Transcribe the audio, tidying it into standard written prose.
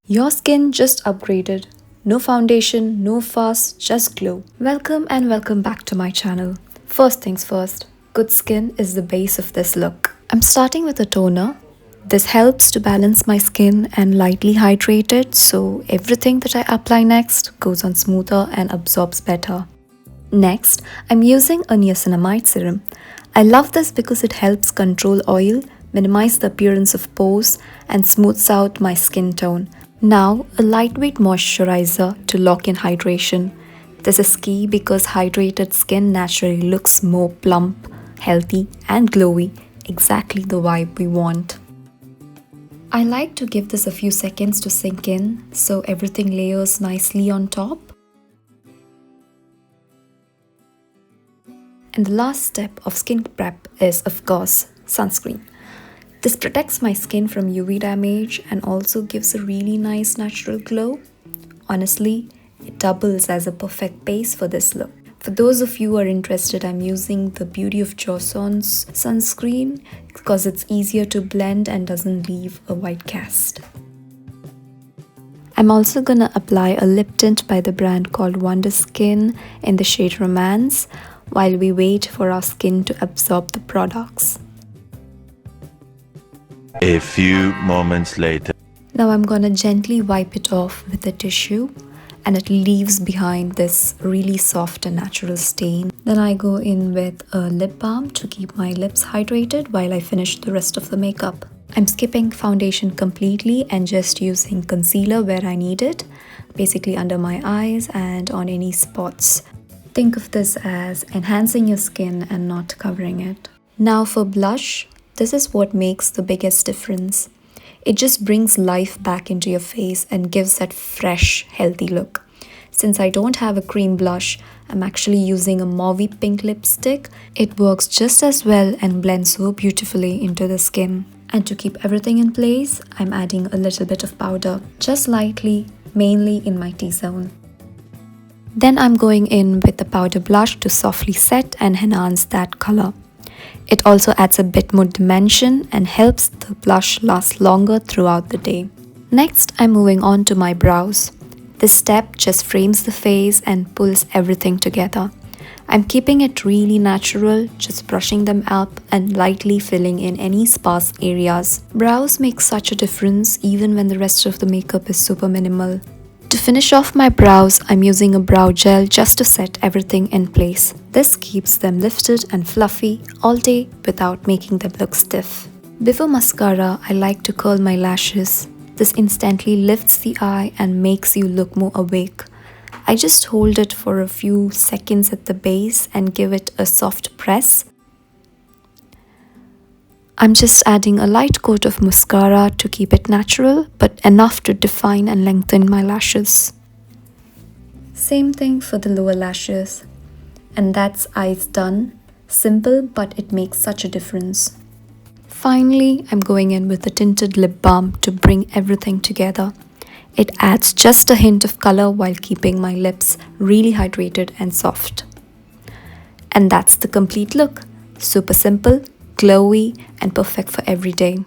Your skin just upgraded. No foundation, no fuss, just glow. Welcome and welcome back to my channel. First things first, good skin is the base of this look. I'm starting with a toner. This helps to balance my skin and lightly hydrate it so everything that I apply next goes on smoother and absorbs better. Next, I'm using a niacinamide serum. I love this because it helps control oil, minimize the appearance of pores, and smooths out my skin tone. Now, a lightweight moisturizer to lock in hydration. This is key because hydrated skin naturally looks more plump, healthy, and glowy, exactly the vibe we want. I like to give this a few seconds to sink in so everything layers nicely on top. And the last step of skin prep is, of course, sunscreen. This protects my skin from UV damage and also gives a really nice natural glow. Honestly, it doubles as a perfect base for this look. For those of you who are interested, I'm using the Beauty of Joseon's sunscreen because it's easier to blend and doesn't leave a white cast. I'm also gonna apply a lip tint by the brand called Wonder Skin in the shade Romance while we wait for our skin to absorb the products. A few moments later. Now I'm gonna gently wipe it off with a tissue and it leaves behind this really soft and natural stain. Then I go in with a lip balm to keep my lips hydrated while I finish the rest of the makeup. I'm skipping foundation completely and just using concealer where I need it, basically under my eyes and on any spots. Think of this as enhancing your skin and not covering it. Now for blush, this is what makes the biggest difference. It just brings life back into your face and gives that fresh, healthy look. Since I don't have a cream blush, I'm actually using a mauvey pink lipstick. It works just as well and blends so beautifully into the skin. And to keep everything in place, I'm adding a little bit of powder, just lightly, mainly in my T-zone. Then I'm going in with the powder blush to softly set and enhance that color. It also adds a bit more dimension and helps the blush last longer throughout the day. Next, I'm moving on to my brows. This step just frames the face and pulls everything together. I'm keeping it really natural, just brushing them up and lightly filling in any sparse areas. Brows make such a difference even when the rest of the makeup is super minimal. To finish off my brows, I'm using a brow gel just to set everything in place. This keeps them lifted and fluffy all day without making them look stiff. Before mascara, I like to curl my lashes. This instantly lifts the eye and makes you look more awake. I just hold it for a few seconds at the base and give it a soft press. I'm just adding a light coat of mascara to keep it natural, but enough to define and lengthen my lashes. Same thing for the lower lashes. And that's eyes done. Simple, but it makes such a difference. Finally, I'm going in with a tinted lip balm to bring everything together. It adds just a hint of color while keeping my lips really hydrated and soft. And that's the complete look. Super simple, glowy, and perfect for every day.